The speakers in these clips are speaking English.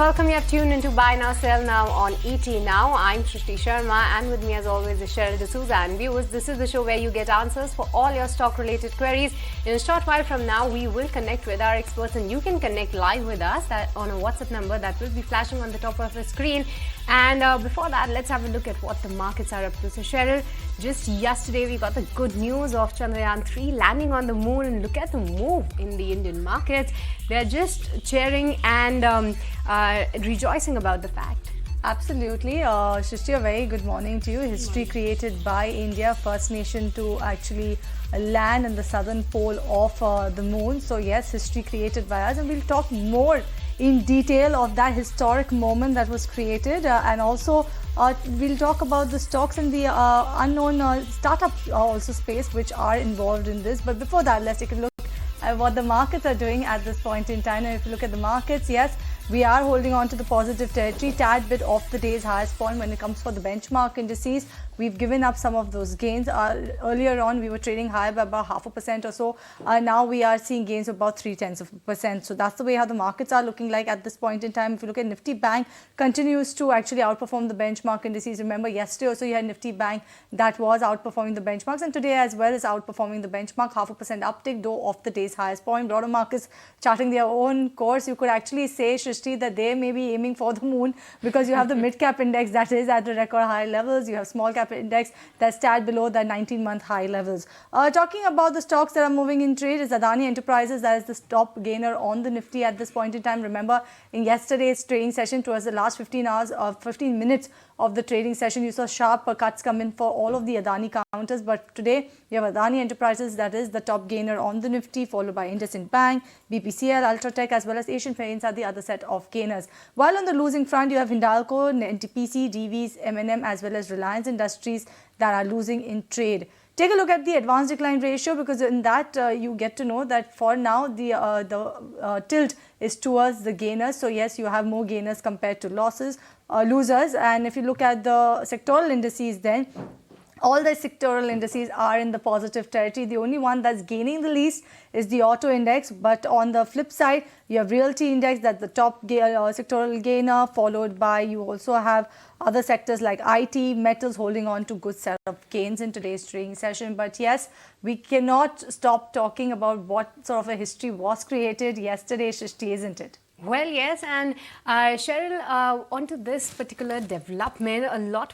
welcome. You have tuned into Buy Now, Sell Now on ET Now. I'm Shrishti Sharma, and with me as always is Cheryl D'Souza. And viewers, this is the show where you get answers for all your stock-related queries. In a short while from now, we will connect with our experts, and you can connect live with us on a WhatsApp number that will be flashing on the top of the screen. And before that, let's have a look at what the markets are up to. So Cheryl, just yesterday we got the good news of Chandrayaan-3 landing on the moon, and look at the move in the Indian markets. They're just cheering and rejoicing about the fact. Absolutely. Shrishti, a very good morning to you. History created by India, first nation to actually land in the southern pole of the moon. So yes, history created by us, and we'll talk more in detail of that historic moment that was created, and also we'll talk about the stocks in the unknown startup also space which are involved in this. But before that, let's take a look at what the markets are doing at this point in time. And if you look at the markets, yes, we are holding on to the positive territory, tad bit off the day's highest point when it comes for the benchmark indices. We've given up some of those gains. Earlier on, we were trading high by about 0.5% or so. Now we are seeing gains of about 0.3%. So that's the way how the markets are looking like at this point in time. If you look at Nifty Bank, continues to actually outperform the benchmark indices. Remember, yesterday also you had Nifty Bank that was outperforming the benchmarks, and today as well is outperforming the benchmark. 0.5% uptick, though off the day's highest point. Broader markets charting their own course. You could actually say, Shrishti, that they may be aiming for the moon, because you have the mid-cap index that is at the record high levels. You have small-cap index that's tad below the 19-month high levels. Talking about the stocks that are moving in trade is Adani Enterprises. That is the top gainer on the Nifty at this point in time. Remember, in yesterday's trading session, towards the last 15 minutes of the trading session, you saw sharp cuts come in for all of the Adani counters. But today, you have Adani Enterprises that is the top gainer on the Nifty, followed by IndusInd Bank, BPCL, Ultratech, as well as Asian Paints are the other set of gainers. While on the losing front, you have Hindalco, NTPC, DVs, M&M, as well as Reliance Industries that are losing in trade. Take a look at the advanced decline ratio, because in that you get to know that for now the tilt is towards the gainers. So yes, you have more gainers compared to losers. And if you look at the sectoral indices, then all the sectoral indices are in the positive territory. The only one that's gaining the least is the auto index. But on the flip side, you have realty index, that's the top sectoral gainer, followed by you also have other sectors like IT, metals holding on to good set of gains in today's trading session. But yes, we cannot stop talking about what sort of a history was created yesterday, Shrishti, isn't it? Well, yes, and Cheryl, onto this particular development,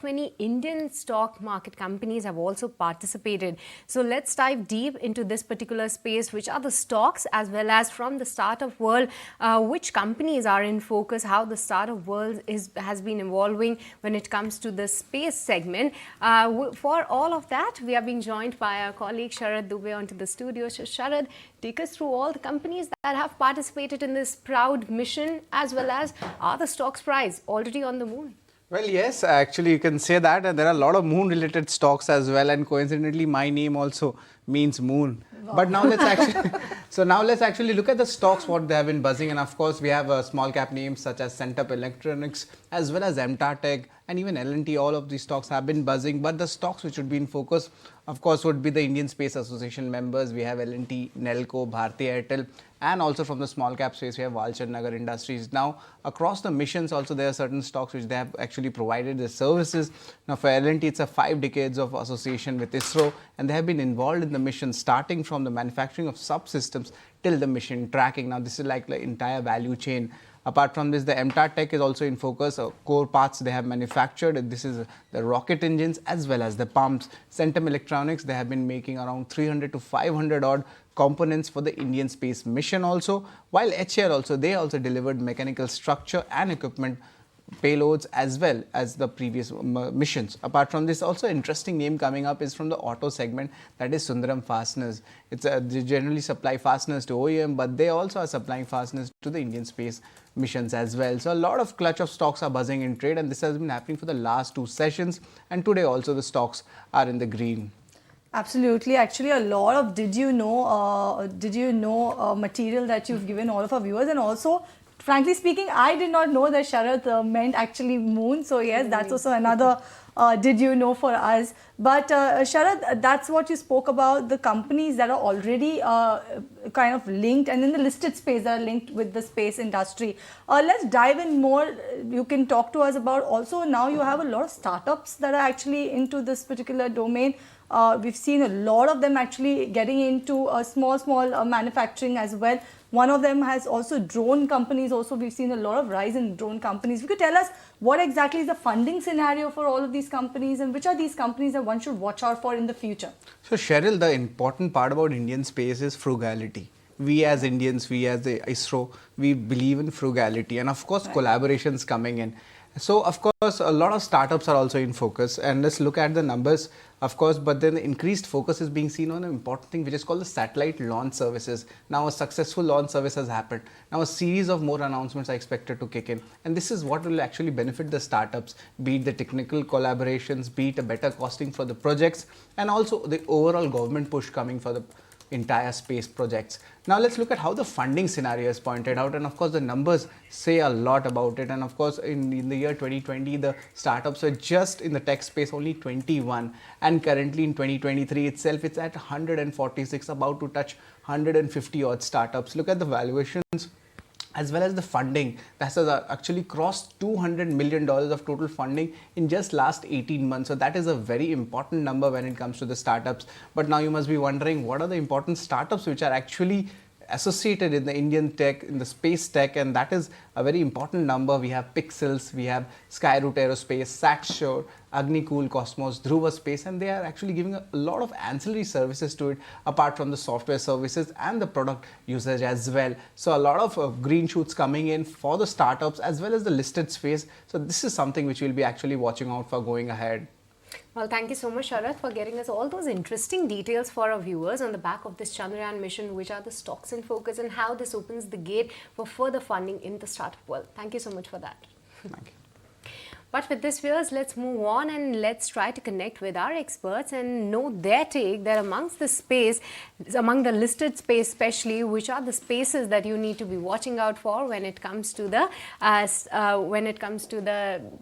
many Indian stock market companies have also participated. So let's dive deep into this particular space. Which are the stocks, as well as from the startup world, which companies are in focus, how the startup world has been evolving when it comes to the space segment. For all of that, we are being joined by our colleague Sharad Dubey onto the studio. So Sharad, take us through all the companies that have participated in this proud mission, as well as are the stocks price already on the moon? Well, yes, actually you can say that, and there are a lot of moon related stocks as well, and coincidentally my name also means moon. Wow. But now let's actually look at the stocks, what they have been buzzing. And of course we have small cap names such as Centup Electronics, as well as MTAR Tech, and even L&T. All of these stocks have been buzzing, but the stocks which would be in focus, of course, would be the Indian Space Association members. We have L&T, Nelco, Bharti Airtel, and also from the small cap space we have Walchand Nagar Industries. Now across the missions also there are certain stocks which they have actually provided the services. Now for L&T, it's a 5 decades of association with ISRO, and they have been involved in the mission starting from the manufacturing of subsystems till the mission tracking. Now this is like the entire value chain. Apart from this, the MTAR Tech is also in focus. Core parts they have manufactured. This is the rocket engines as well as the pumps. Centum Electronics, they have been making around 300 to 500 odd components for the Indian space mission also. While HAL also, they also delivered mechanical structure and equipment payloads as well as the previous missions. Apart from this, also interesting name coming up is from the auto segment, that is Sundaram Fasteners. They generally supply fasteners to OEM, but they also are supplying fasteners to the Indian space missions as well. So a lot of clutch of stocks are buzzing in trade, and this has been happening for the last 2 sessions, and today also the stocks are in the green. Absolutely. Actually, a lot of did you know material that you've given all of our viewers, and also frankly speaking, I did not know that Sharad meant actually moon. So yes, that's also another did you know for us. But Sharad, that's what you spoke about, the companies that are already kind of linked and in the listed space that are linked with the space industry. Let's dive in more. You can talk to us about also now you have a lot of startups that are actually into this particular domain. We've seen a lot of them actually getting into small manufacturing as well. One of them has also drone companies. Also, we've seen a lot of rise in drone companies. You could tell us what exactly is the funding scenario for all of these companies and which are these companies that one should watch out for in the future? So Cheryl, the important part about Indian space is frugality. We as Indians, we as the ISRO, we believe in frugality, and of course collaborations coming in. So of course a lot of startups are also in focus, and let's look at the numbers, of course, but then the increased focus is being seen on an important thing which is called the satellite launch services. Now a successful launch service has happened. Now a series of more announcements are expected to kick in, and this is what will actually benefit the startups, be it the technical collaborations, be it a better costing for the projects, and also the overall government push coming for the entire space projects. Now let's look at how the funding scenario is pointed out, and of course the numbers say a lot about it. And of course in the year 2020 the startups were just in the tech space only 21, and currently in 2023 itself it's at 146, about to touch 150 odd startups. Look at the valuations as well as the funding that has actually crossed $200 million of total funding in just last 18 months. So that is a very important number when it comes to the startups. But now you must be wondering, what are the important startups which are actually associated in the Indian tech, in the space tech, and that is a very important number. We have Pixels, we have Skyroot Aerospace, Saxshore, Agnicool Cosmos, Dhruva Space, and they are actually giving a lot of ancillary services to it apart from the software services and the product usage as well. So a lot of green shoots coming in for the startups as well as the listed space. So this is something which we'll be actually watching out for going ahead. Well, thank you so much, Sharath, for getting us all those interesting details for our viewers on the back of this Chandrayaan mission, which are the stocks in focus and how this opens the gate for further funding in the startup world. Thank you so much for that. Thank you. But with this, viewers, let's move on and let's try to connect with our experts and know their take that amongst the space, among the listed space especially, which are the spaces that you need to be watching out for when it comes to the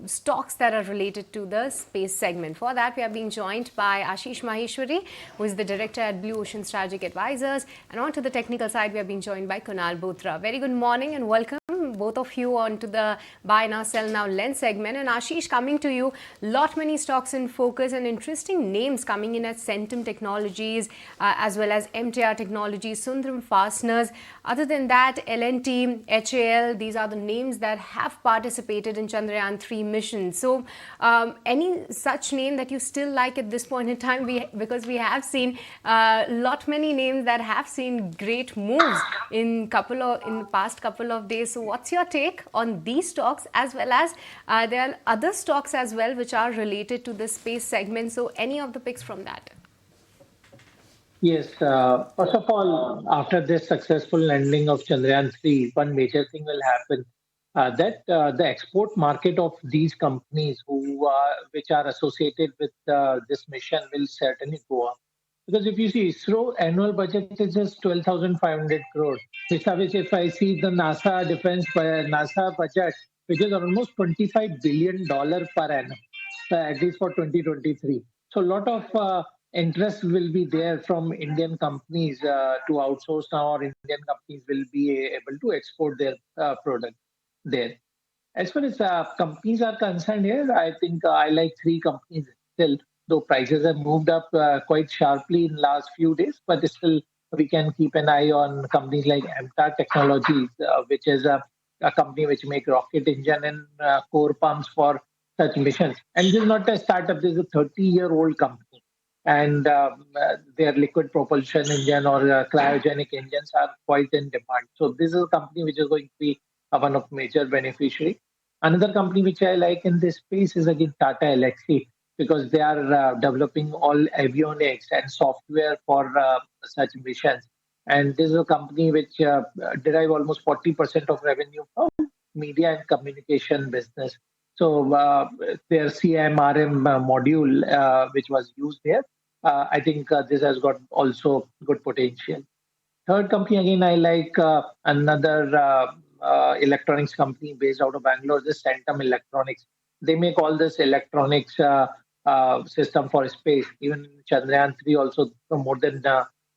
stocks that are related to the space segment. For that, we are being joined by Ashish Maheshwari, who is the director at Blue Ocean Strategic Advisors, and on to the technical side, we are being joined by Kunal Bothra. Very good morning and welcome both of you onto the Buy Now, Sell Now lens segment. And Ashish, coming to you, many stocks in focus and interesting names coming in at Centum Technologies as well as MTR Technologies, Sundram Fasteners. Other than that, L&T, HAL, these are the names that have participated in Chandrayaan 3 mission. So any such name that you still like at this point in time? Because we have seen many names that have seen great moves in the past couple of days. So what's your take on these stocks, as well as there are other stocks as well which are related to the space segment? So any of the picks from that? Yes. First of all, after this successful landing of Chandrayaan 3, one major thing will happen that the export market of these companies which are associated with this mission will certainly go up. Because if you see ISRO annual budget is just 12,500 crore, which if I see the NASA budget, which is almost $25 billion per annum, at least for 2023. So a lot of interest will be there from Indian companies to outsource now, or Indian companies will be able to export their product there. As far as companies are concerned here, I think I like three companies still, though prices have moved up quite sharply in last few days, but still we can keep an eye on companies like MTAR Technologies, which is a company which make rocket engine and core pumps for such missions. And this is not a startup, this is a 30-year-old company. And their liquid propulsion engine or cryogenic engines are quite in demand. So this is a company which is going to be one of major beneficiary. Another company which I like in this space is again Tata Elxsi, because they are developing all avionics and software for such missions. And this is a company which derive almost 40% of revenue from media and communication business. So their CMRM module, which was used there, I think this has got also good potential. Third company, again, I like another electronics company based out of Bangalore, this Centum Electronics. They make all this electronics system for space. Even Chandrayaan 3 also, more than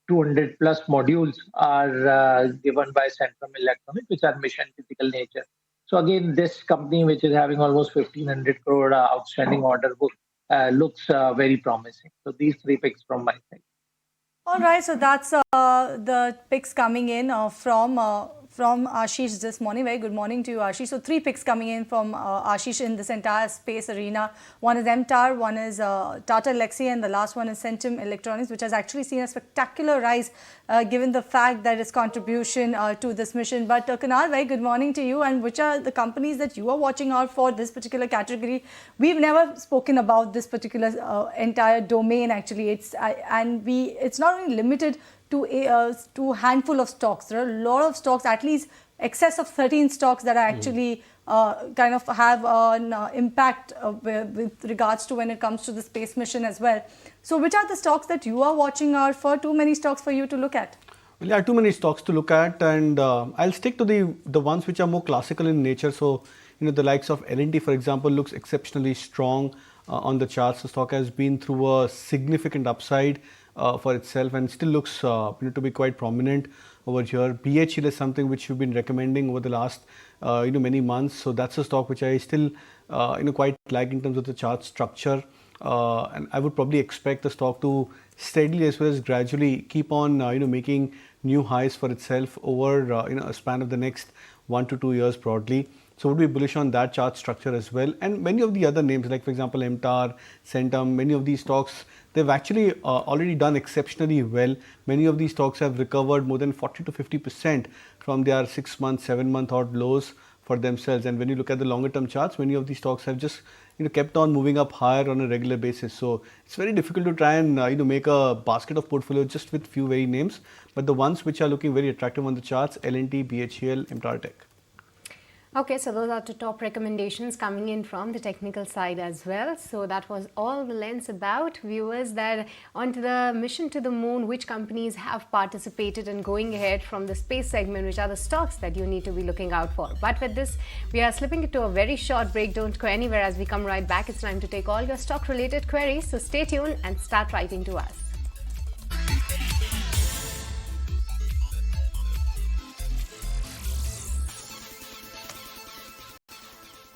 200 plus modules are given by Centrum Electronics, which are mission critical nature. So again, this company, which is having almost 1,500 crore outstanding order book, looks very promising. So these three picks from my side. All right, so that's the picks coming in from Ashish this morning. Very good morning to you, Ashish. So three picks coming in from Ashish in this entire space arena. One is MTAR, one is Tata Lexi, and the last one is Centum Electronics, which has actually seen a spectacular rise given the fact that its contribution to this mission. But Kunal, very good morning to you. And which are the companies that you are watching out for this particular category? We've never spoken about this particular entire domain. Actually, it's not only limited to a handful of stocks. There are a lot of stocks, at least excess of 13 stocks that are actually kind of have an impact with regards to when it comes to the space mission as well. So which are the stocks that you are watching out for? Too many stocks for you to look at? Well, there are too many stocks to look at, and I'll stick to the ones which are more classical in nature. So, the likes of L&T, for example, looks exceptionally strong on the charts. The stock has been through a significant upside for itself and still looks to be quite prominent over here. BHL is something which you've been recommending over the last many months. So that's a stock which I still quite like in terms of the chart structure. And I would probably expect the stock to steadily as well as gradually keep on making new highs for itself over a span of the next 1 to 2 years broadly. So would be bullish on that chart structure as well. And many of the other names, like for example MTAR, Centum, many of these stocks, they've actually already done exceptionally well. Many of these stocks have recovered more than 40 to 50% from their 6 month, 7 month odd lows for themselves. And when you look at the longer term charts, many of these stocks have just kept on moving up higher on a regular basis. So it's very difficult to try and make a basket of portfolio just with few very names. But the ones which are looking very attractive on the charts, L&T, BHEL, MTAR Tech. Okay, so those are the top recommendations coming in from the technical side as well. So that was all the lens about, viewers, that onto the mission to the moon, which companies have participated in going ahead from the space segment, which are the stocks that you need to be looking out for. But with this, we are slipping into a very short break. Don't go anywhere. As we come right back, it's time to take all your stock related queries. So stay tuned and start writing to us.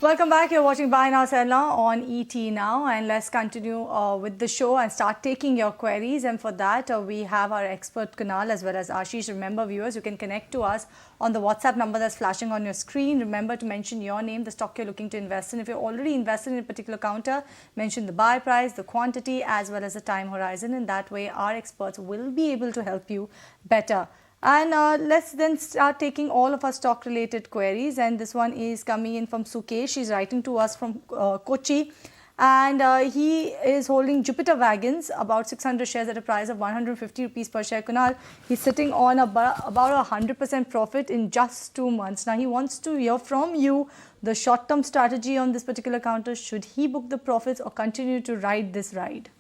Welcome back. You're watching Buy Now Sell Now on ET Now, and let's continue with the show and start taking your queries. And for that, we have our expert Kunal as well as Ashish. Remember, viewers, you can connect to us on the WhatsApp number that's flashing on your screen. Remember to mention your name, the stock you're looking to invest in. If you're already invested in a particular counter, mention the buy price, the quantity, as well as the time horizon. In that way, our experts will be able to help you better. And let's then start taking all of our stock related queries. And this one is coming in from Sukesh. He's writing to us from Kochi. And he is holding Jupiter Wagons, about 600 shares at a price of 150 rupees per share. Kunal, he's sitting on about 100% profit in just 2 months. Now, he wants to hear from you the short-term strategy on this particular counter. Should he book the profits or continue to ride this ride?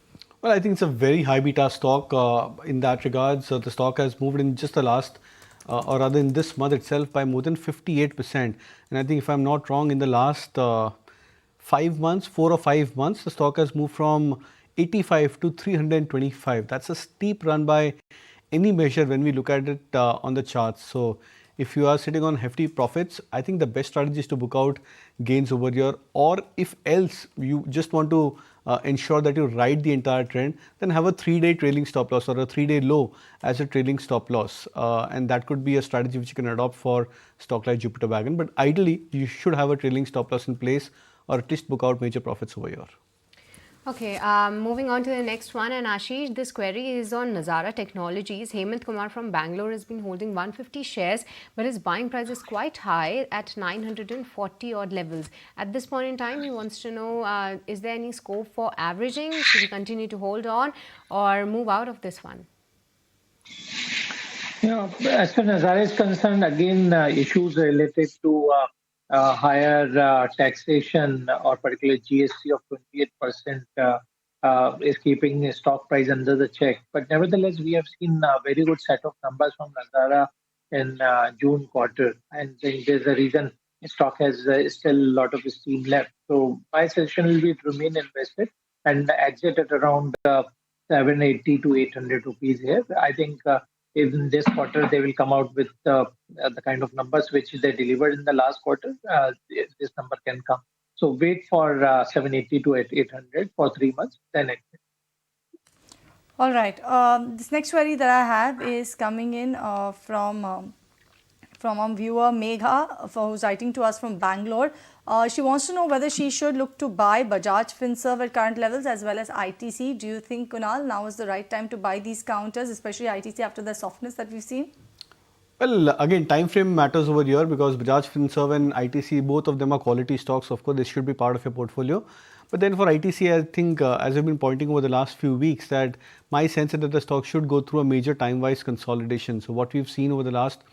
Well, I think it's a very high beta stock in that regard. So the stock has moved in just the last, or rather in this month itself, by more than 58%. And I think if I'm not wrong, in the last 5 months, 4 or 5 months, the stock has moved from 85 to 325. That's a steep run by any measure when we look at it on the charts. So if you are sitting on hefty profits, I think the best strategy is to book out gains over here. Or if else you just want to ensure that you ride the entire trend, then have a 3-day trailing stop loss or a 3-day low as a trailing stop loss. And that could be a strategy which you can adopt for stock like Jupiter Wagon. But ideally, you should have a trailing stop loss in place or at least book out major profits over here. Okay, moving on to the next one. And Ashish, this query is on Nazara Technologies. Hemant Kumar from Bangalore has been holding 150 shares, but his buying price is quite high at 940 odd levels. At this point in time, he wants to know, is there any scope for averaging? Should he continue to hold on or move out of this one? As far as Nazara is concerned, again, issues related to higher taxation or particularly GST of 28% is keeping the stock price under the check. But nevertheless, we have seen a very good set of numbers from Nazara in June quarter. And there's a reason stock has still a lot of steam left. So my suggestion will be to remain invested and exit at around 780 to 800 rupees here. I think in this quarter they will come out with the kind of numbers which they delivered in the last quarter. This number can come. So wait for 780 to 800 for 3 months, then exit. All right. This next query that I have is coming in from a viewer Megha, who's writing to us from Bangalore. She wants to know whether she should look to buy Bajaj Finserv at current levels as well as ITC. Do you think, Kunal, now is the right time to buy these counters, especially ITC after the softness that we've seen? Well, again, time frame matters over here because Bajaj Finserv and ITC, both of them are quality stocks. Of course, they should be part of your portfolio. But then for ITC, I think, as I've been pointing over the last few weeks, that my sense is that the stock should go through a major time-wise consolidation. So what we've seen over the last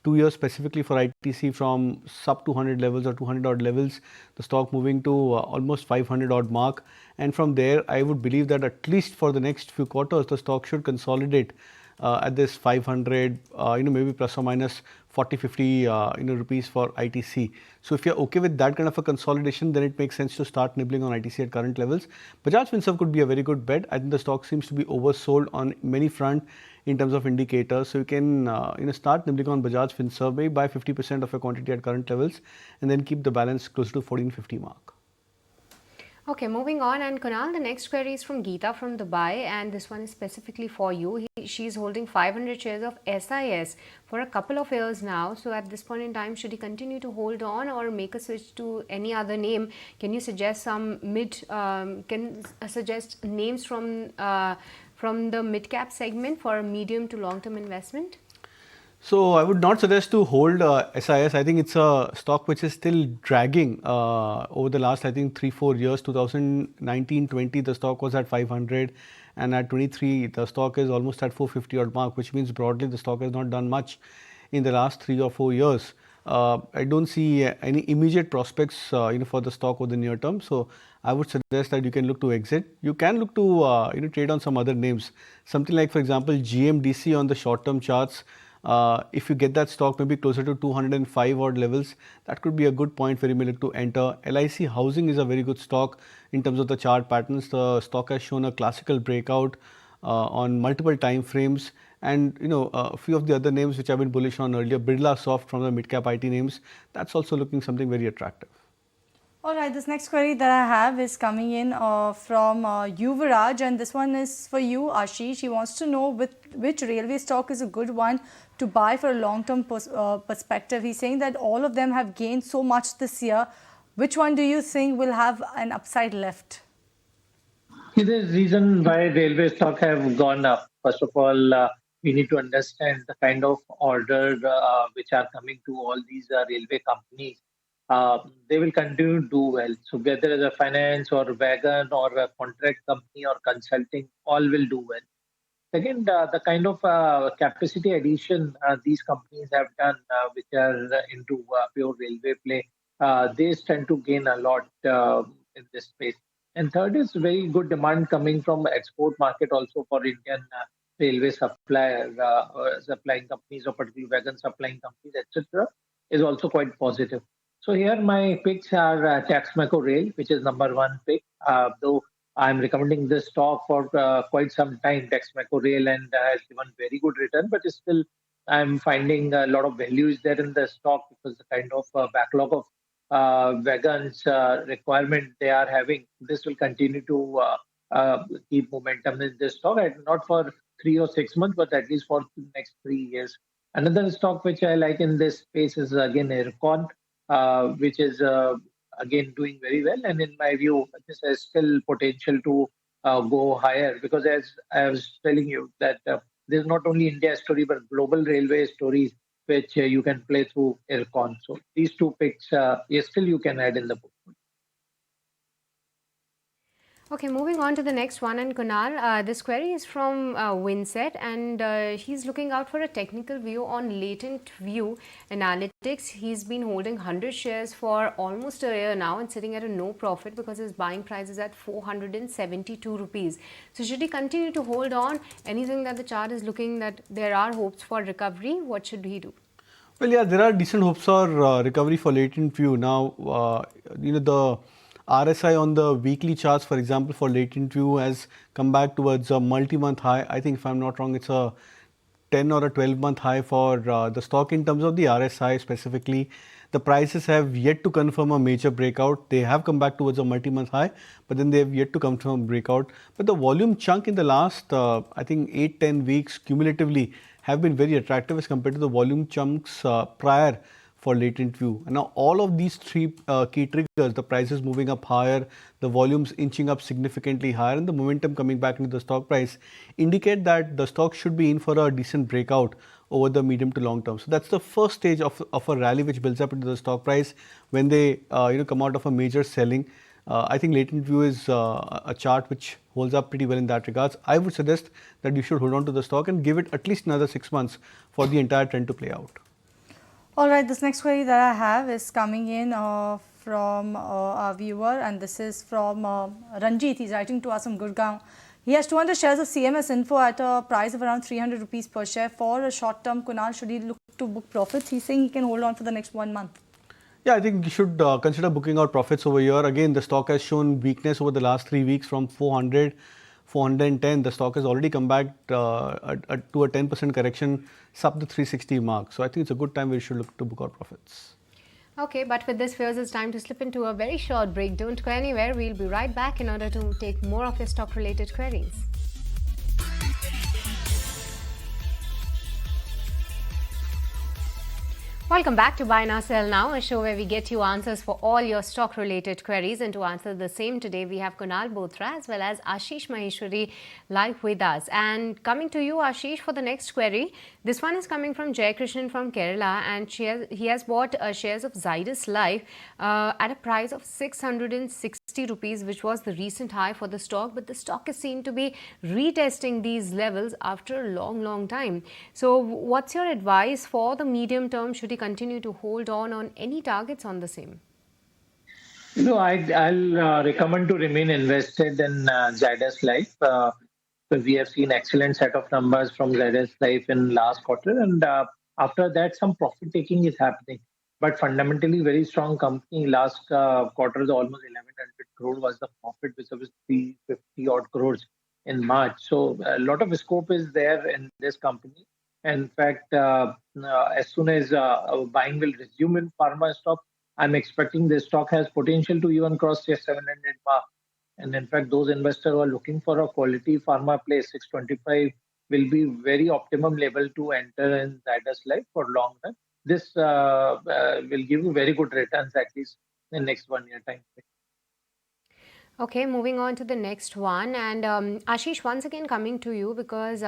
2 years, specifically for ITC, from sub 200 levels or 200 odd levels, the stock moving to almost 500 odd mark. And from there, I would believe that at least for the next few quarters, the stock should consolidate at this 500, maybe plus or minus 40, 50, rupees for ITC. So if you're okay with that kind of a consolidation, then it makes sense to start nibbling on ITC at current levels. Bajaj Finserv could be a very good bet. I think the stock seems to be oversold on many front in terms of indicators. So you can, start nibbling on Bajaj Finserv, maybe buy 50% of your quantity at current levels, and then keep the balance close to 1450 mark. Okay, moving on. And Kunal, the next query is from Geeta from Dubai, and this one is specifically for you. She's holding 500 shares of SIS for a couple of years now. So at this point in time, should he continue to hold on or make a switch to any other name? Can you suggest some suggest names from the mid cap segment for a medium to long term investment? So I would not suggest to hold SIS. I think it's a stock which is still dragging over the last, I think, 3-4 years. 2019-20, the stock was at 500, and at 23, the stock is almost at 450 odd mark, which means broadly the stock has not done much in the last 3 or 4 years. I don't see any immediate prospects, for the stock over the near term. So I would suggest that you can look to exit. You can look to trade on some other names, something like, for example, GMDC on the short-term charts. If you get that stock maybe closer to 205 odd levels, that could be a good point where you may look to enter. LIC Housing is a very good stock in terms of the chart patterns. The stock has shown a classical breakout on multiple time frames, and a few of the other names which I've been bullish on earlier, Birla Soft from the mid cap IT names, that's also looking something very attractive. All right, this next query that I have is coming in from Yuvaraj, and this one is for you, Ashish. He wants to know which railway stock is a good one to buy for a long-term perspective. He's saying that all of them have gained so much this year. Which one do you think will have an upside left? There's reason why railway stock have gone up. First of all, we need to understand the kind of order which are coming to all these railway companies. They will continue to do well. So whether it's a finance or wagon or a contract company or consulting, all will do well. Second, the kind of capacity addition these companies have done, which are into pure railway play, they tend to gain a lot in this space. And third is very good demand coming from export market also for Indian railway supplier, supplying companies or particularly wagon supplying companies, etc., is also quite positive. So here my picks are Taxmaco Rail, which is number one pick, though I'm recommending this stock for quite some time, Taxmaco Rail, and has given very good return, but still I'm finding a lot of values there in the stock because the kind of backlog of wagons requirement they are having, this will continue to keep momentum in this stock, and not for 3 or 6 months, but at least for the next 3 years. Another stock which I like in this space is again Aircon, which is again doing very well, and in my view, this has still potential to go higher because, as I was telling you, that there's not only India story but global railway stories which you can play through Aircon. So these two picks, yes, still you can add in the book. Okay, moving on to the next one. And Kunal, this query is from Winset, and he's looking out for a technical view on latent view analytics. He's been holding 100 shares for almost a year now and sitting at a no profit because his buying price is at 472 rupees. So should he continue to hold on? Anything that the chart is looking that there are hopes for recovery, what should he do? Well, yeah, there are decent hopes for recovery for latent view. Now, the RSI on the weekly charts, for example, for latent view has come back towards a multi-month high. I think if I'm not wrong, it's a 10 or a 12-month high for the stock in terms of the RSI specifically. The prices have yet to confirm a major breakout. They have come back towards a multi-month high, but then they have yet to confirm a breakout. But the volume chunk in the last, I think 8-10 weeks cumulatively have been very attractive as compared to the volume chunks prior for latent view. And now all of these three key triggers, the prices moving up higher, the volumes inching up significantly higher, and the momentum coming back into the stock price indicate that the stock should be in for a decent breakout over the medium to long term. So that's the first stage of a rally which builds up into the stock price when they come out of a major selling. I think latent view is a chart which holds up pretty well in that regards. I would suggest that you should hold on to the stock and give it at least another 6 months for the entire trend to play out. All right, this next query that I have is coming in from our viewer, and this is from Ranjit. He's writing to us from Gurgaon. He has 200 shares of CMS Info at a price of around 300 rupees per share. For a short term, Kunal, should he look to book profits? He's saying he can hold on for the next 1 month. Yeah, I think you should consider booking out profits over here. Again, the stock has shown weakness over the last 3 weeks from 400, 410. The stock has already come back to a 10% correction sub the 360 mark. So I think it's a good time where you should look to book out profits. Okay, but with this, fears it's time to slip into a very short break. Don't go anywhere. We'll be right back in order to take more of your stock-related queries. Welcome back to Buy Now Sell Now, a show where we get you answers for all your stock-related queries. And to answer the same today, we have Kunal Bothra as well as Ashish Maheshwari live with us. And coming to you, Ashish, for the next query. This one is coming from Jay Krishnan from Kerala, and he has bought shares of Zydus Life at a price of 660 rupees, which was the recent high for the stock. But the stock is seen to be retesting these levels after a long time. So what's your advice for the medium term? Should he continue to hold on any targets on the same? I'll recommend to remain invested in Zydus Life. So we have seen excellent set of numbers from Zydus Life in last quarter, and after that, some profit taking is happening. But fundamentally, very strong company. Last quarter, the almost 1100 crore was the profit, which was 350 odd crores in March. So a lot of scope is there in this company. In fact, as soon as buying will resume in pharma stock, I'm expecting this stock has potential to even cross the 700 mark. And in fact, those investors who are looking for a quality pharma play, 625 will be very optimum level to enter in Zydus Life for long term. This will give you very good returns at least in next 1 year time. Okay, moving on to the next one, and Ashish, once again coming to you because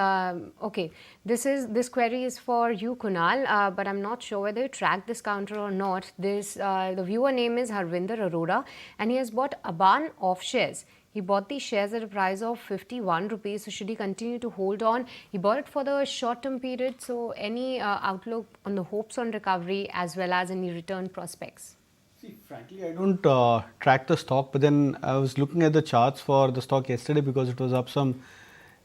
this query is for you, Kunal, but I'm not sure whether you track this counter or not. The viewer name is Harvinder Arora, and he has bought Aban off shares. He bought these shares at a price of 51 rupees. So should he continue to hold on? He bought it for the short-term period. So any outlook on the hopes on recovery as well as any return prospects? See, frankly, I don't track the stock, but then I was looking at the charts for the stock yesterday because it was up some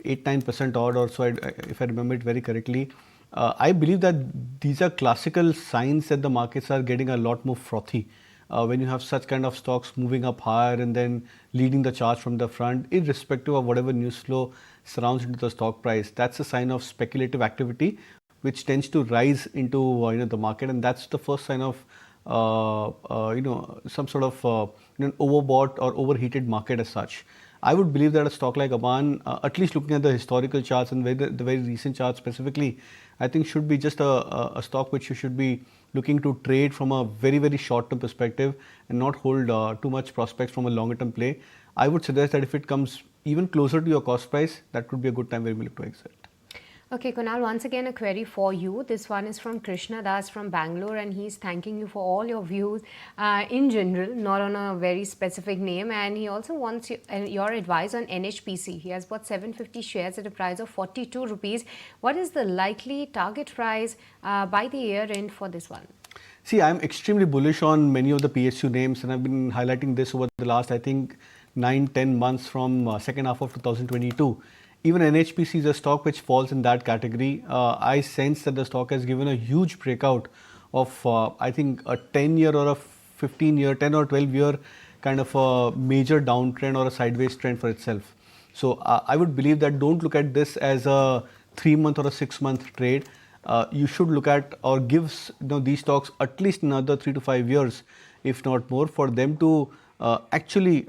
8-9% odd or so, if I remember it very correctly. I believe that these are classical signs that the markets are getting a lot more frothy. When you have such kind of stocks moving up higher and then leading the charge from the front, irrespective of whatever news flow surrounds into the stock price, that's a sign of speculative activity, which tends to rise into the market, and that's the first sign of some sort of overbought or overheated market as such. I would believe that a stock like Aban, at least looking at the historical charts and the very recent charts specifically, I think should be just a stock which you should be looking to trade from a very short-term perspective and not hold too much prospects from a longer-term play. I would suggest that if it comes even closer to your cost price, that could be a good time where we look to exit. Okay, Kunal, once again a query for you. This one is from Krishna Das from Bangalore, and he's thanking you for all your views in general, not on a very specific name. And he also wants your advice on NHPC. He has bought 750 shares at a price of 42 rupees. What is the likely target price by the year end for this one? See, I'm extremely bullish on many of the PSU names, and I've been highlighting this over the last, I think, 9-10 months from second half of 2022. Even NHPC is a stock which falls in that category. I sense that the stock has given a huge breakout of, I think, a 10-year or a 15-year, 10 or 12-year kind of a major downtrend or a sideways trend for itself. So I would believe that don't look at this as a 3-month or a 6-month trade. You should look at or give these stocks at least another 3 to 5 years, if not more, for them to actually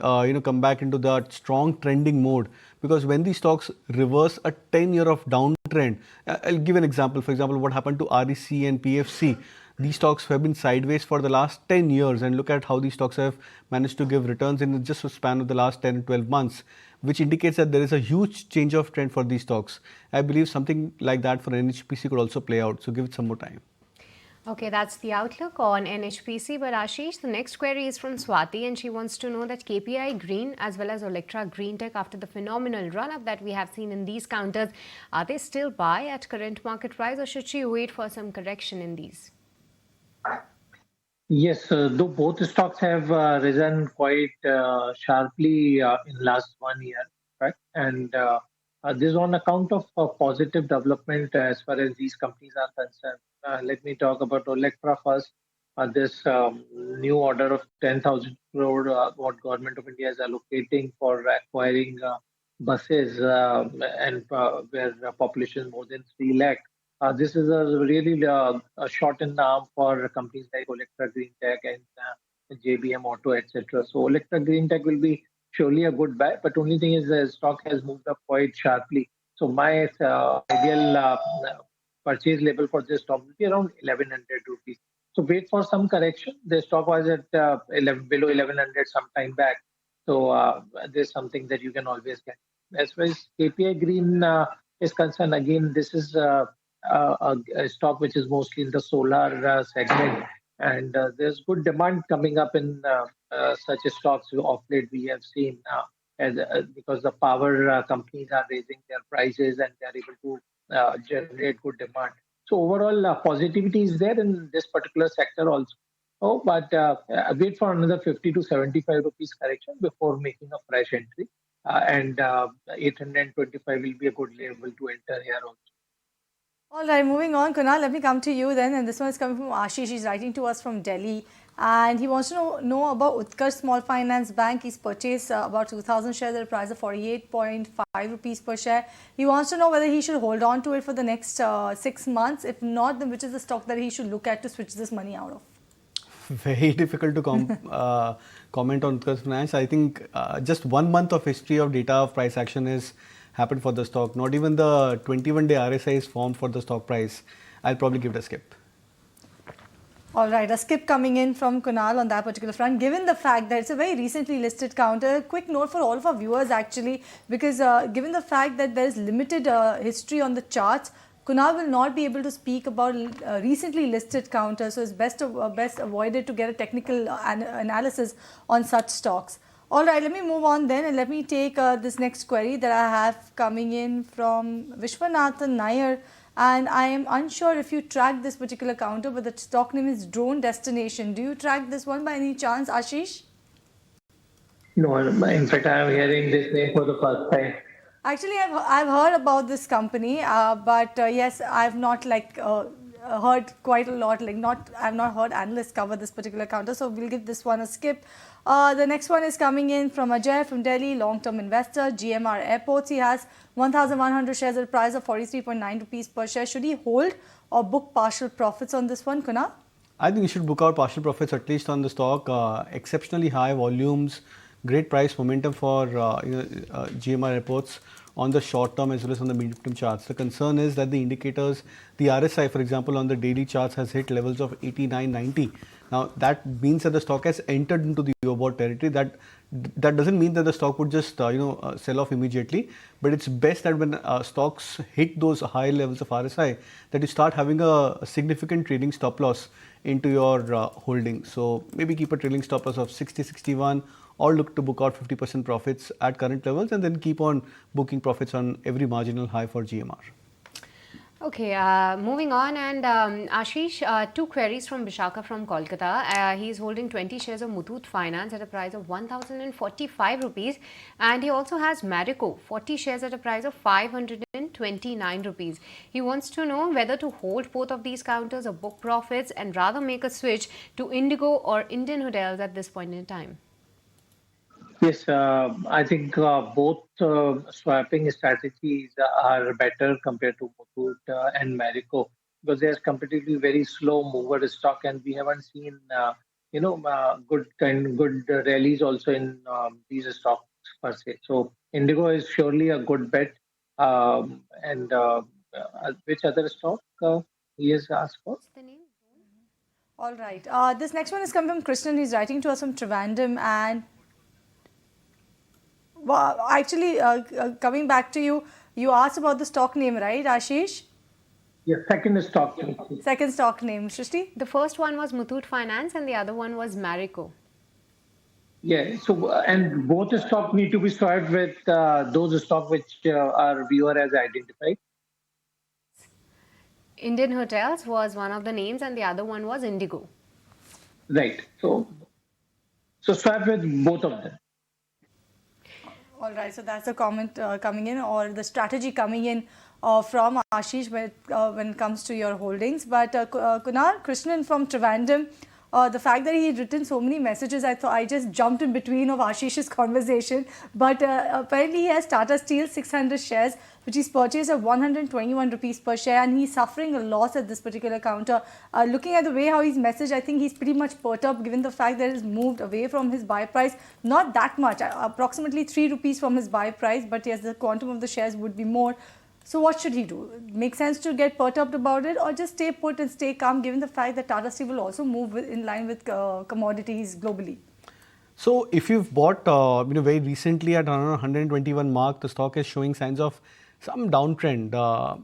come back into that strong trending mode. Because when these stocks reverse a 10-year of downtrend, I'll give an example. For example, what happened to REC and PFC. These stocks have been sideways for the last 10 years, and look at how these stocks have managed to give returns in just a span of the last 10 and 12 months, which indicates that there is a huge change of trend for these stocks. I believe something like that for NHPC could also play out, so give it some more time. Okay, that's the outlook on NHPC. But Ashish, the next query is from Swati, and she wants to know that KPI Green as well as Electra Green Tech, after the phenomenal run-up that we have seen in these counters, are they still buy at current market price, or should she wait for some correction in these? Yes, though both stocks have risen quite sharply in last 1 year, right? And this is on account of positive development as far as these companies are concerned. Let me talk about Electra first. This new order of 10,000 crore, what Government of India is allocating for acquiring buses and where population more than 3 lakh. This is a really a shot in the arm for companies like Electra Green Tech and JBM Auto, etc. So Electra Green Tech will be surely a good buy, but only thing is the stock has moved up quite sharply. So my ideal purchase level for this stock will be around 1100 rupees. So wait for some correction. The stock was at below 1100 some time back. So there's something that you can always get. As far as KPI Green is concerned, again, this is a stock which is mostly in the solar segment, and there's good demand coming up in such stocks. Of late, we have seen because the power companies are raising their prices and they are able to generate good demand. So overall, positivity is there in this particular sector also. Oh, but wait for another 50 to 75 rupees correction before making a fresh entry. And 825 will be a good level to enter here also. All right, moving on. Kunal, let me come to you then. And this one is coming from Ashish. He's writing to us from Delhi. And he wants to know about Utkarsh Small Finance Bank. He's purchased about 2,000 shares at a price of 48.5 rupees per share. He wants to know whether he should hold on to it for the next 6 months. If not, then which is the stock that he should look at to switch this money out of? Very difficult to comment on Utkarsh Finance. I think just 1 month of history of data of price action is happened for the stock. Not even the 21-day RSI is formed for the stock price. I'll probably give it a skip. All right, a skip coming in from Kunal on that particular front. Given the fact that it's a very recently listed counter, quick note for all of our viewers actually, because given the fact that there is limited history on the charts, Kunal will not be able to speak about recently listed counters, so it's best avoided to get a technical analysis on such stocks. All right, let me move on then and let me take this next query that I have coming in from Vishwanathan Nair. And I am unsure if you track this particular counter, but the stock name is Drone Destination. Do you track this one by any chance, Ashish? No, in fact, I am hearing this name for the first time. Actually, I've heard about this company, but yes, I've not heard quite a lot. I've not heard analysts cover this particular counter, so we'll give this one a skip. The next one is coming in from Ajay from Delhi, long-term investor, GMR Airports. He has 1,100 shares at a price of 43.9 rupees per share. Should he hold or book partial profits on this one, Kunal? I think you should book out partial profits at least on the stock. Exceptionally high volumes, great price momentum for GMR Airports on the short term as well as on the medium term charts. The concern is that the indicators, the RSI for example on the daily charts has hit levels of 89, 90. Now that means that the stock has entered into the overbought territory. That doesn't mean that the stock would just sell off immediately, but it's best that when stocks hit those high levels of RSI, that you start having a significant trading stop loss into your holding. So maybe keep a trailing stop loss of 60, 61, or look to book out 50% profits at current levels and then keep on booking profits on every marginal high for GMR. Okay, moving on, and Ashish, 2 queries from Vishaka from Kolkata. He's holding 20 shares of Muthoot Finance at a price of 1,045 rupees, and he also has Marico, 40 shares at a price of 529 rupees. He wants to know whether to hold both of these counters or book profits and rather make a switch to Indigo or Indian Hotels at this point in time. Yes, I think both swapping strategies are better compared to Muthoot and Marico because they are competitively very slow mover stock, and we haven't seen good rallies also in these stocks per se. So Indigo is surely a good bet. And which other stock he has asked for? What's the name? All right. This next one is coming from Krishnan. He's writing to us from Trivandrum. And well, actually, coming back to you, you asked about the stock name, right, Ashish? Yes, second stock. Second stock name, Shrishti? The first one was Muthoot Finance and the other one was Marico. Yeah, so and both the stock need to be swapped with those stock which our viewer has identified. Indian Hotels was one of the names and the other one was Indigo. Right. So swap with both of them. All right, so that's the comment coming in, or the strategy coming in from Ashish when it comes to your holdings. But Kunal Krishnan from Trivandrum, the fact that he had written so many messages, I thought I just jumped in between of Ashish's conversation. But apparently, he has Tata Steel 600 shares, which he's purchased at 121 rupees per share, and he's suffering a loss at this particular counter. Looking at the way how he's messaged, I think he's pretty much perturbed given the fact that he's moved away from his buy price. Not that much, approximately 3 rupees from his buy price, but yes, the quantum of the shares would be more. So what should he do? Make sense to get perturbed about it, or just stay put and stay calm given the fact that Tata Steel will also move in line with commodities globally? So if you've bought, very recently at around 121 mark, the stock is showing signs of some downtrend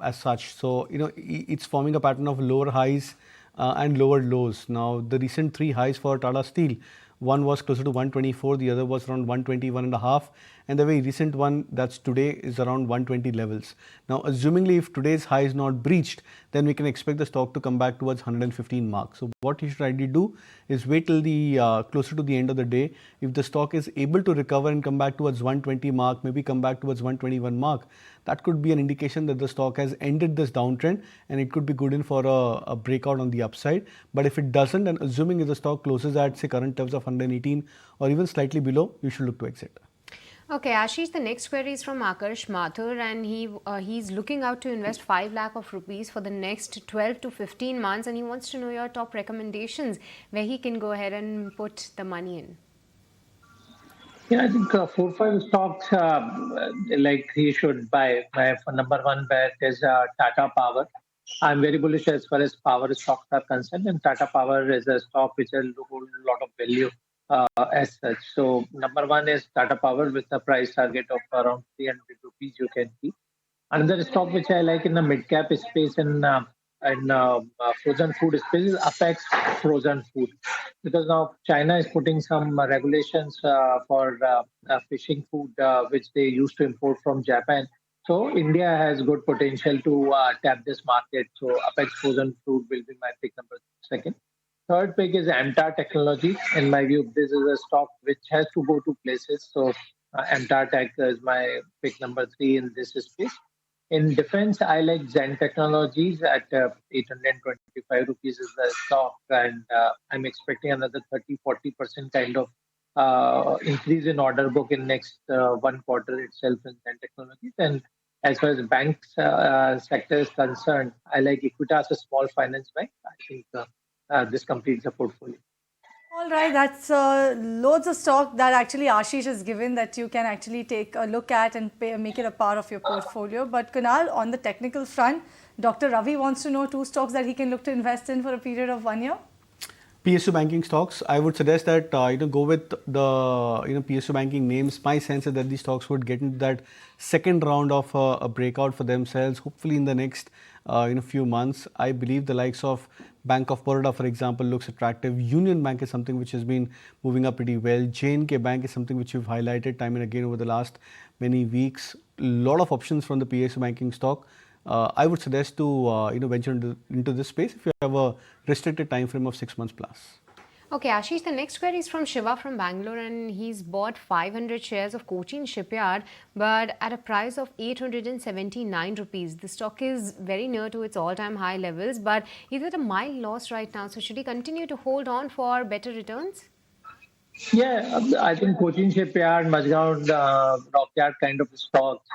as such. So it's forming a pattern of lower highs and lower lows. Now the recent three highs for Tata Steel, one was closer to 124, the other was around 121 and a half, and the very recent one that's today is around 120 levels. Now assumingly if today's high is not breached, then we can expect the stock to come back towards 115 mark. So what you should ideally do is wait till the closer to the end of the day. If the stock is able to recover and come back towards 120 mark, maybe come back towards 121 mark, that could be an indication that the stock has ended this downtrend and it could be good in for a breakout on the upside. But if it doesn't, and assuming if the stock closes at say current levels of 118 or even slightly below, you should look to exit. Okay, Ashish, the next query is from Akarsh Mathur, and he's looking out to invest 5 lakh of rupees for the next 12 to 15 months, and he wants to know your top recommendations where he can go ahead and put the money in. Yeah, I think 4 5 stocks like he should buy. My number one bet is Tata Power. I'm very bullish as far as power stocks are concerned, and Tata Power is a stock which has hold a lot of value as such. So number one is Tata Power with a price target of around 300 rupees. You can keep. Another stock which I like in the mid cap space and frozen food space is Apex Frozen Food, because now China is putting some regulations for fishing food which they used to import from Japan. So India has good potential to tap this market. So Apex Frozen Food will be my pick number second. Third pick is MTAR Technology. In my view, this is a stock which has to go to places. So MTAR Tech is my pick number three in this space. In defense, I like Zen Technologies at 825 rupees is the stock, and I'm expecting another 30-40% kind of increase in order book in next 1 quarter itself in Zen Technologies. And as far as banks sector is concerned, I like Equitas, a small finance bank. I think this completes the portfolio. All right, that's loads of stock that actually Ashish has given that you can actually take a look at and make it a part of your portfolio. But Kunal, on the technical front, Dr. Ravi wants to know 2 stocks that he can look to invest in for a period of 1 year. PSU banking stocks, I would suggest that go with the PSU banking names. My sense is that these stocks would get into that second round of a breakout for themselves, hopefully in the next few months. I believe the likes of Bank of Baroda, for example, looks attractive. Union Bank is something which has been moving up pretty well. J&K Bank is something which you've highlighted time and again over the last many weeks. A lot of options from the PSU banking stock. I would suggest to venture into this space if you have a restricted time frame of 6 months plus. Okay, Ashish, the next query is from Shiva from Bangalore, and he's bought 500 shares of Cochin Shipyard, but at a price of 879 rupees. The stock is very near to its all-time high levels, but he's at a mild loss right now. So should he continue to hold on for better returns? Yeah, I think Cochin Shipyard, Mazgaon Dockyard kind of stocks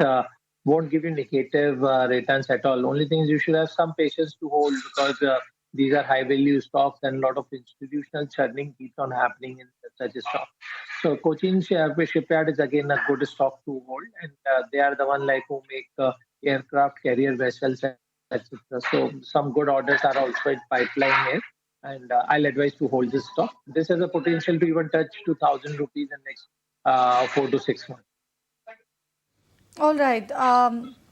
won't give you negative returns at all. Only thing is you should have some patience to hold because these are high value stocks and a lot of institutional churning keeps on happening in such a stock. So Shipyard is again a good stock to hold, and they are the one like who make aircraft carrier vessels, etc. So some good orders are also in pipeline here, and I'll advise to hold this stock. This has a potential to even touch 2,000 rupees in next 4 to 6 months. All right.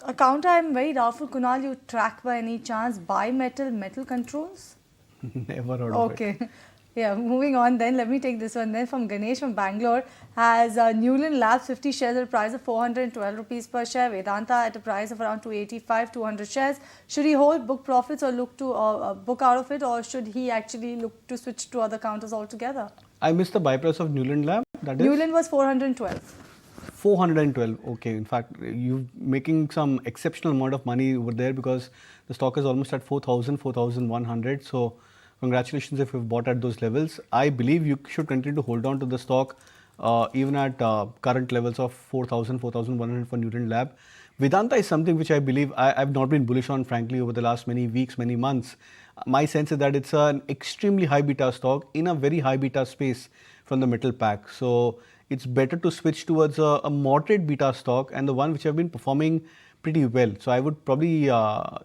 A counter I'm very doubtful, Kunal, you track by any chance bimetal metal controls? Never heard of it. Okay. Yeah, moving on then. Let me take this one then from Ganesh from Bangalore. Has Newland Labs 50 shares at a price of 412 rupees per share. Vedanta at a price of around 285, 200 shares. Should he hold book profits or look to book out of it, or should he actually look to switch to other counters altogether? I missed the buy price of Newland Lab. That is Newland was 412. 412. Okay, in fact, you're making some exceptional amount of money over there because the stock is almost at 4,000, 4,100. So, congratulations if you've bought at those levels. I believe you should continue to hold on to the stock even at current levels of 4,000, 4,100 for Newland Lab. Vedanta is something which I believe I've not been bullish on, frankly, over the last many weeks, many months. My sense is that it's an extremely high beta stock in a very high beta space from the middle pack. So it's better to switch towards a moderate beta stock and the one which have been performing pretty well. So I would probably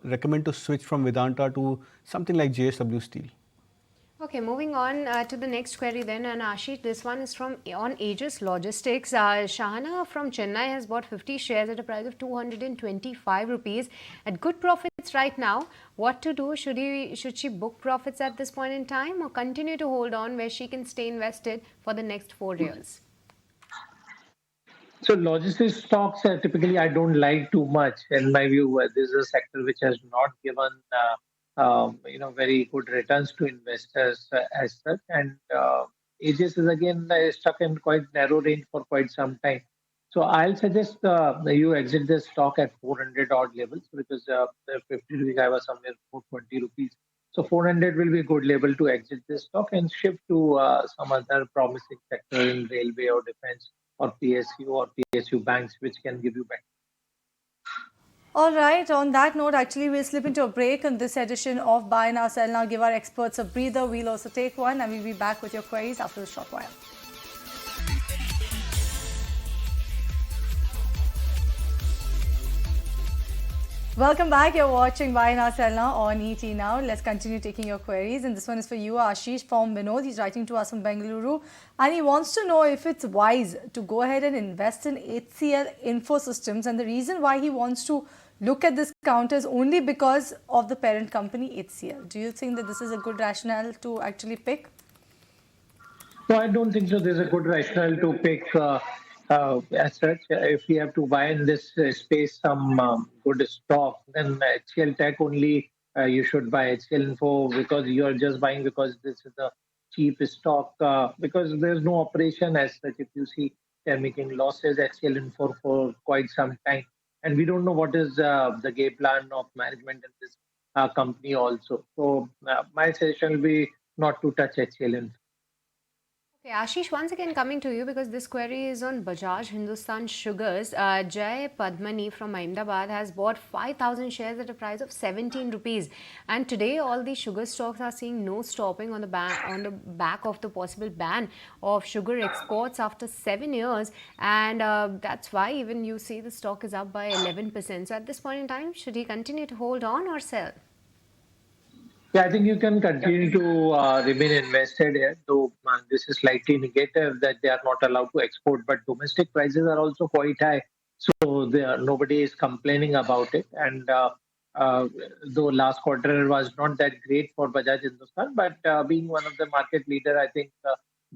recommend to switch from Vedanta to something like JSW Steel. Okay, moving on to the next query then, and Ashish, this one is from on Aegis Logistics. Shahana from Chennai has bought 50 shares at a price of 225 rupees at good profits right now. What to do? Should she book profits at this point in time or continue to hold on where she can stay invested for the next 4 years? So logistics stocks typically I don't like too much. In my view, this is a sector which has not given very good returns to investors as such. And Aegis is again stuck in quite narrow range for quite some time. So I'll suggest you exit this stock at 400 odd levels because the 50 rupees I was somewhere 420 rupees. So 400 will be a good level to exit this stock and shift to some other promising sector in railway or defense or PSU banks, which can give you back. All right, on that note, actually, we'll slip into a break on this edition of Buy Now, Sell Now. Give our experts a breather. We'll also take one and we'll be back with your queries after a short while. Welcome back. You're watching Buy Now, Sell Now on ET Now. Let's continue taking your queries. And this one is for you, Ashish from Vinod. He's writing to us from Bengaluru. And he wants to know if it's wise to go ahead and invest in HCL Infosystems. And the reason why he wants to look at this counter is only because of the parent company, HCL. Do you think that this is a good rationale to actually pick? No, I don't think so. There's a good rationale to pick as such. If we have to buy in this space some good stock, then HCL Tech only you should buy HCL Info because you're just buying because this is a cheap stock because there's no operation as such. If you see they're making losses HCL Info for quite some time, and we don't know what is the game plan of management in this company also. So my suggestion will be not to touch HCL Info. Okay, Ashish, once again coming to you because this query is on Bajaj Hindustan Sugars. Jay Padmani from Ahmedabad has bought 5,000 shares at a price of 17 rupees. And today, all these sugar stocks are seeing no stopping on the back of the possible ban of sugar exports after 7 years. And that's why even you see the stock is up by 11%. So at this point in time, should he continue to hold on or sell? Yeah, I think you can continue to remain invested here, though this is slightly negative that they are not allowed to export, but domestic prices are also quite high. So nobody is complaining about it. And though last quarter was not that great for Bajaj Hindustan, but being one of the market leader, I think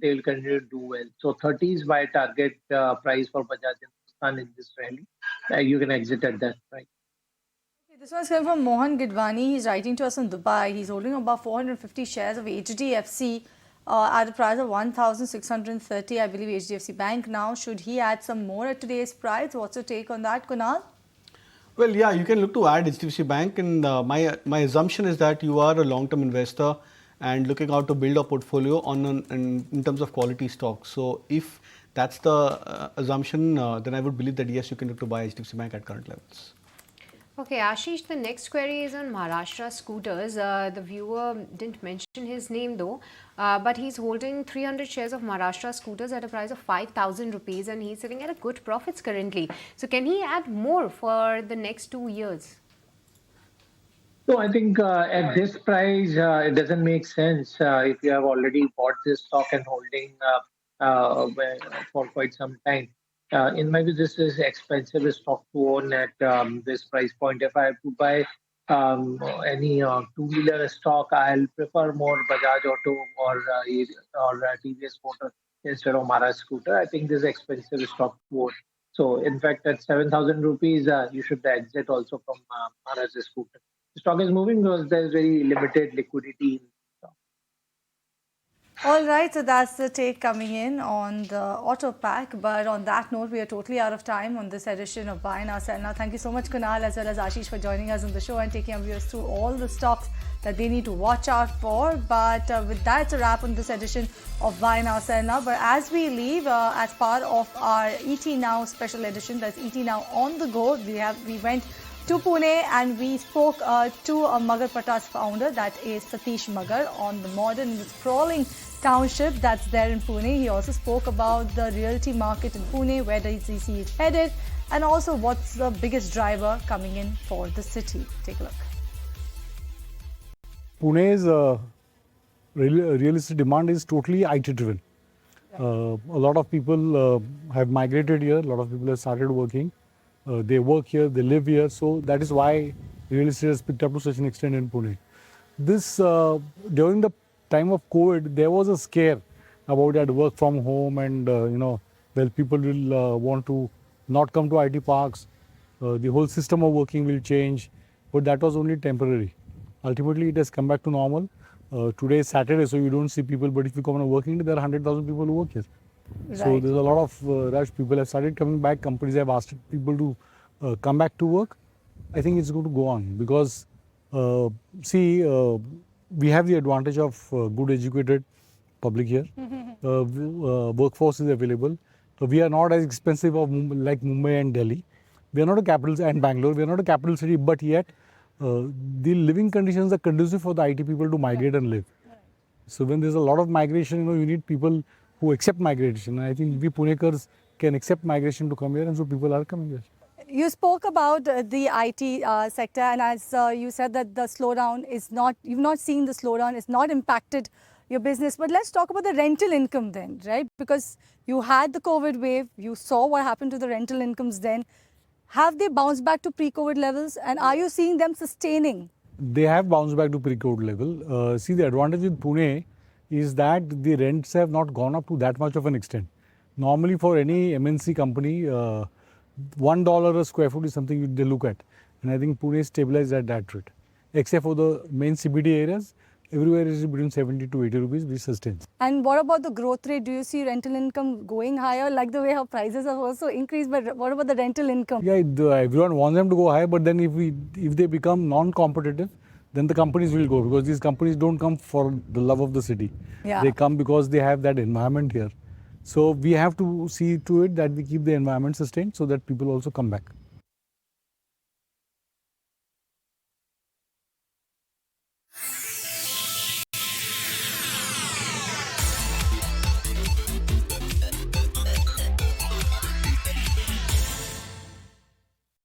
they will continue to do well. So 30 is my target price for Bajaj Hindustan in this rally. You can exit at that price. This one's coming from Mohan Gidwani. He's writing to us from Dubai. He's holding about 450 shares of HDFC at a price of 1,630. I believe HDFC Bank now. Should he add some more at today's price? What's your take on that, Kunal? Well, yeah, you can look to add HDFC Bank, and my assumption is that you are a long-term investor and looking out to build a portfolio in terms of quality stocks. So if that's the assumption, then I would believe that yes, you can look to buy HDFC Bank at current levels. Okay, Ashish, the next query is on Maharashtra scooters. The viewer didn't mention his name though, but he's holding 300 shares of Maharashtra scooters at a price of 5,000 rupees and he's sitting at a good profits currently. So can he add more for the next 2 years? So I think at this price, it doesn't make sense if you have already bought this stock and holding for quite some time. In my view, this is expensive stock to own at this price point. If I have to buy any two-wheeler stock, I'll prefer more Bajaj Auto or TVS Motor instead of Mara Scooter. I think this is expensive stock to own. So in fact, at 7,000 rupees, you should exit also from Mara Scooter. The stock is moving because there's very limited liquidity in the stock. All right, so that's the take coming in on the auto pack. But on that note, we are totally out of time on this edition of Buy Now Sell Now. Thank you so much, Kunal, as well as Ashish, for joining us on the show and taking our viewers through all the stocks that they need to watch out for. But with that, it's a wrap on this edition of Buy Now Sell Now. But as we leave, as part of our ET Now special edition, that's ET Now on the go, we went to Pune and we spoke to a Magar Patas founder, that is Satish Magar, on the modern sprawling township that's there in Pune. He also spoke about the realty market in Pune, where does he see it headed, and also what's the biggest driver coming in for the city. Take a look. Pune's real estate demand is totally IT driven. A lot of people have migrated here, a lot of people have started working. They work here, they live here, so that is why real estate has picked up to such an extent in Pune. This, during the time of COVID, there was a scare about that work from home and, well, people will want to not come to IT parks, the whole system of working will change, but that was only temporary. Ultimately, it has come back to normal. Today is Saturday, so you don't see people, but if you come on a working day, there are 100,000 people who work here. Right. So there's a lot of rush. People have started coming back. Companies have asked people to come back to work. I think it's going to go on because, we have the advantage of good educated public here. Workforce is available. We are not as expensive like Mumbai and Delhi. We are not a capital, and Bangalore. We are not a capital city, but yet the living conditions are conducive for the IT people to migrate and live. So when there's a lot of migration, you need people who accept migration. And I think we Punekars can accept migration to come here, and so people are coming here. You spoke about the IT sector, and as you said that the slowdown is not, you've not seen the slowdown, it's not impacted your business. But let's talk about the rental income then, right? Because you had the COVID wave, you saw what happened to the rental incomes then. Have they bounced back to pre-COVID levels, and are you seeing them sustaining? They have bounced back to pre-COVID level. See, the advantage with Pune is that the rents have not gone up to that much of an extent. Normally for any MNC company, $1 a square foot is something they look at. And I think Pune is stabilized at that rate. Except for the main CBD areas, everywhere is between 70 to 80 rupees, which sustains. And what about the growth rate? Do you see rental income going higher, like the way how prices have also increased? But what about the rental income? Yeah, everyone wants them to go high, but then if they become non-competitive, then the companies will go, because these companies don't come for the love of the city. Yeah. They come because they have that environment here. So we have to see to it that we keep the environment sustained so that people also come back.